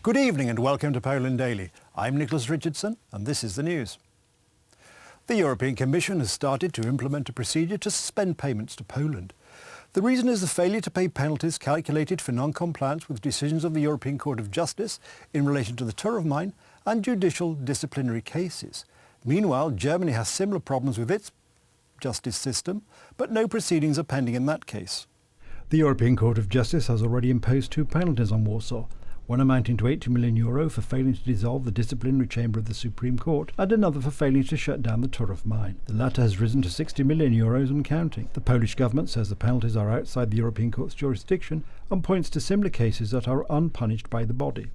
Good evening and welcome to Poland Daily. I'm Nicholas Richardson and this is the news. The European Commission has started to implement a procedure to suspend payments to Poland. The reason is the failure to pay penalties calculated for non-compliance with decisions of the European Court of Justice in relation to the Turów mine and judicial disciplinary cases. Meanwhile, Germany has similar problems with its justice system, but no proceedings are pending in that case. The European Court of Justice has already imposed two penalties on Warsaw, one amounting to €80 million for failing to dissolve the disciplinary chamber of the Supreme Court, and another for failing to shut down the Turów mine. The latter has risen to €60 million and counting. The Polish government says the penalties are outside the European Court's jurisdiction and points to similar cases that are unpunished by the body.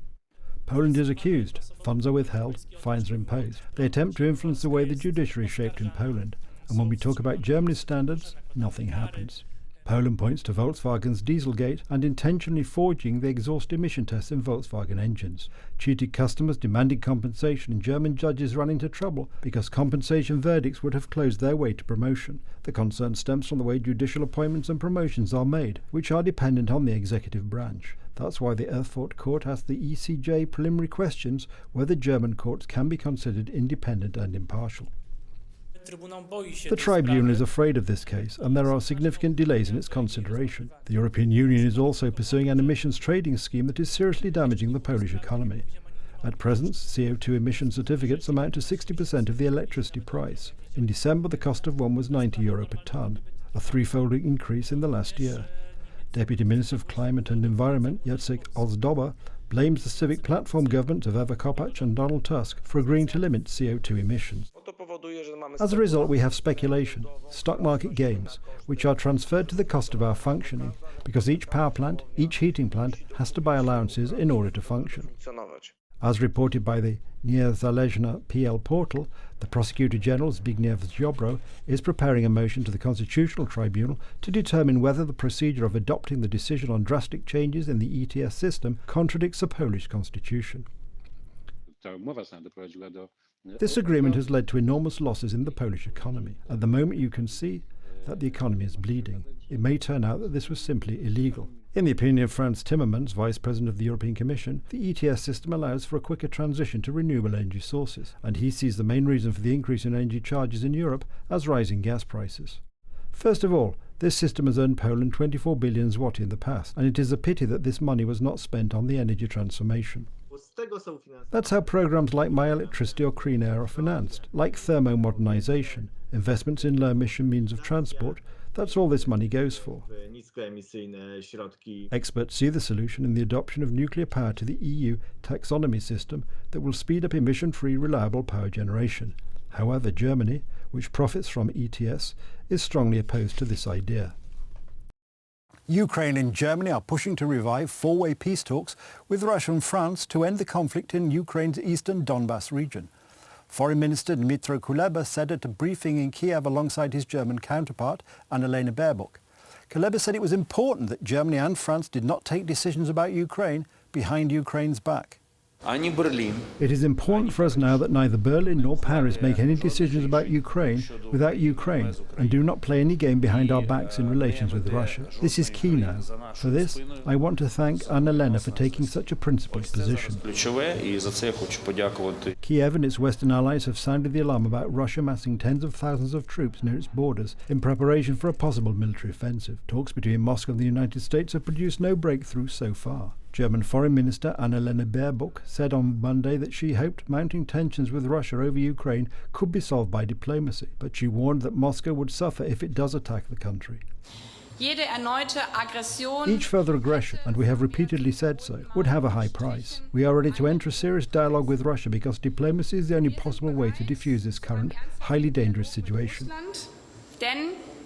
Poland is accused, funds are withheld, fines are imposed. They attempt to influence the way the judiciary is shaped in Poland, and when we talk about Germany's standards, nothing happens. Poland points to Volkswagen's Dieselgate and intentionally forging the exhaust emission tests in Volkswagen engines. Cheated customers demanding compensation, and German judges ran into trouble because compensation verdicts would have closed their way to promotion. The concern stems from the way judicial appointments and promotions are made, which are dependent on the executive branch. That's why the Erfurt Court asked the ECJ preliminary questions whether German courts can be considered independent and impartial. The tribunal is afraid of this case, and there are significant delays in its consideration. The European Union is also pursuing an emissions trading scheme that is seriously damaging the Polish economy. At present, CO2 emission certificates amount to 60% of the electricity price. In December, the cost of one was €90 per tonne, a threefold increase in the last year. Deputy Minister of Climate and Environment, Jacek Ozdoba, blames the Civic Platform government of Ewa Kopacz and Donald Tusk for agreeing to limit CO2 emissions. As a result, we have speculation, stock market gains, which are transferred to the cost of our functioning, because each power plant, each heating plant has to buy allowances in order to function. As reported by the Niezależna PL portal, the Prosecutor General Zbigniew Ziobro is preparing a motion to the Constitutional Tribunal to determine whether the procedure of adopting the decision on drastic changes in the ETS system contradicts the Polish constitution. This agreement has led to enormous losses in the Polish economy. At the moment you can see that the economy is bleeding. It may turn out that this was simply illegal. In the opinion of Frans Timmermans, Vice President of the European Commission, the ETS system allows for a quicker transition to renewable energy sources, and he sees the main reason for the increase in energy charges in Europe as rising gas prices. First of all, this system has earned Poland 24 billion zloty in the past, and it is a pity that this money was not spent on the energy transformation. That's how programs like My Electricity or Clean Air are financed, like thermo-modernization, investments in low-emission means of transport. That's all this money goes for. Experts see the solution in the adoption of nuclear power to the EU taxonomy system that will speed up emission-free, reliable power generation. However, Germany, which profits from ETS, is strongly opposed to this idea. Ukraine and Germany are pushing to revive four-way peace talks with Russia and France to end the conflict in Ukraine's eastern Donbas region. Foreign Minister Dmytro Kuleba said at a briefing in Kiev alongside his German counterpart, Annalena Baerbock. Kuleba said it was important that Germany and France did not take decisions about Ukraine behind Ukraine's back. It is important for us now that neither Berlin nor Paris make any decisions about Ukraine without Ukraine, and do not play any game behind our backs in relations with Russia. This is key now. For this, I want to thank Annalena for taking such a principled position. Kiev and its Western allies have sounded the alarm about Russia massing tens of thousands of troops near its borders in preparation for a possible military offensive. Talks between Moscow and the United States have produced no breakthrough so far. German Foreign Minister Annalena Baerbock said on Monday that she hoped mounting tensions with Russia over Ukraine could be solved by diplomacy, but she warned that Moscow would suffer if it does attack the country. Each further aggression, and we have repeatedly said so, would have a high price. We are ready to enter a serious dialogue with Russia because diplomacy is the only possible way to defuse this current, highly dangerous situation.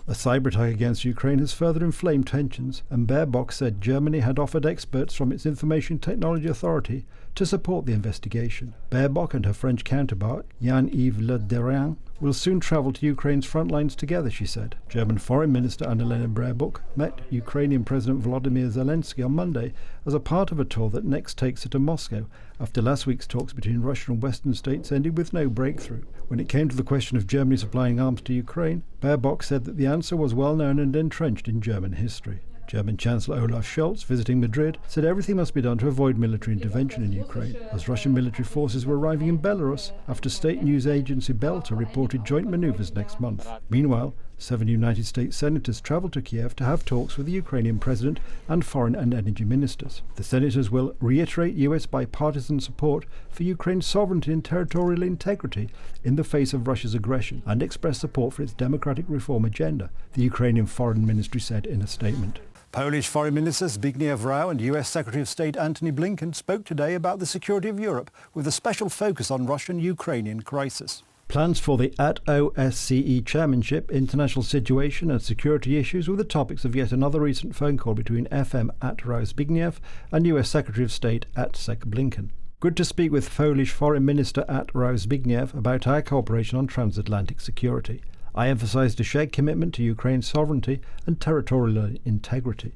A cyber attack against Ukraine has further inflamed tensions, and Baerbock said Germany had offered experts from its Information Technology Authority to support the investigation. Baerbock and her French counterpart, Jean-Yves Le Drian, will soon travel to Ukraine's front lines together, she said. German Foreign Minister Annalena Baerbock met Ukrainian President Volodymyr Zelensky on Monday as a part of a tour that next takes her to Moscow after last week's talks between Russia and Western states ended with no breakthrough. When it came to the question of Germany supplying arms to Ukraine, Baerbock said that the answer was well known and entrenched in German history. German Chancellor Olaf Scholz, visiting Madrid, said everything must be done to avoid military intervention in Ukraine, as Russian military forces were arriving in Belarus after state news agency Belta reported joint manoeuvres next month. Meanwhile, 7 United States senators travelled to Kiev to have talks with the Ukrainian president and foreign and energy ministers. The senators will reiterate US bipartisan support for Ukraine's sovereignty and territorial integrity in the face of Russia's aggression and express support for its democratic reform agenda, the Ukrainian Foreign Ministry said in a statement. Polish Foreign Minister Zbigniew Rau and US Secretary of State Antony Blinken spoke today about the security of Europe with a special focus on Russian-Ukrainian crisis. Plans for the OSCE chairmanship, international situation and security issues were the topics of yet another recent phone call between FM Rau Zbigniew and US Secretary of State Sec Blinken. Good to speak with Polish Foreign Minister Rau Zbigniew about our cooperation on transatlantic security. I emphasised a shared commitment to Ukraine's sovereignty and territorial integrity.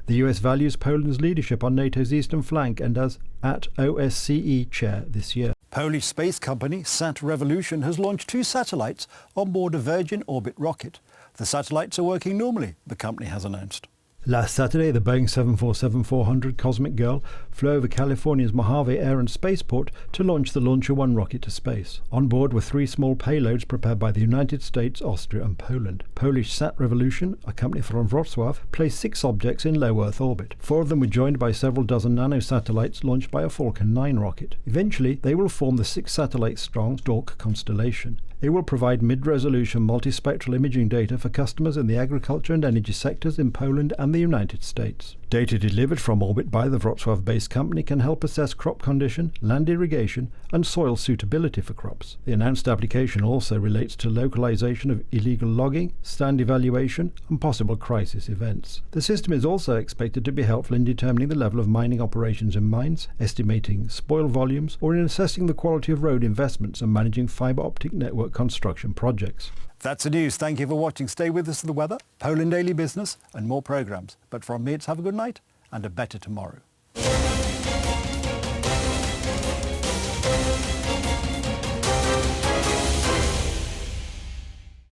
The US values Poland's leadership on NATO's eastern flank and as OSCE chair this year. Polish space company Sat Revolution has launched 2 satellites on board a Virgin Orbit rocket. The satellites are working normally, the company has announced. Last Saturday, the Boeing 747-400 Cosmic Girl flew over California's Mojave Air and Spaceport to launch the Launcher 1 rocket to space. On board were 3 small payloads prepared by the United States, Austria and Poland. Polish Sat Revolution, a company from Wrocław, placed 6 objects in low Earth orbit. 4 of them were joined by several dozen nanosatellites launched by a Falcon 9 rocket. Eventually, they will form the 6-satellite-strong Stork constellation. It will provide mid-resolution multispectral imaging data for customers in the agriculture and energy sectors in Poland and the United States. Data delivered from orbit by the Wrocław-based company can help assess crop condition, land irrigation and soil suitability for crops. The announced application also relates to localization of illegal logging, stand evaluation and possible crisis events. The system is also expected to be helpful in determining the level of mining operations in mines, estimating spoil volumes, or in assessing the quality of road investments and managing fibre optic network construction projects. That's the news. Thank you for watching. Stay with us for the weather, Poland Daily Business and more programmes. But from me, it's have a good night and a better tomorrow.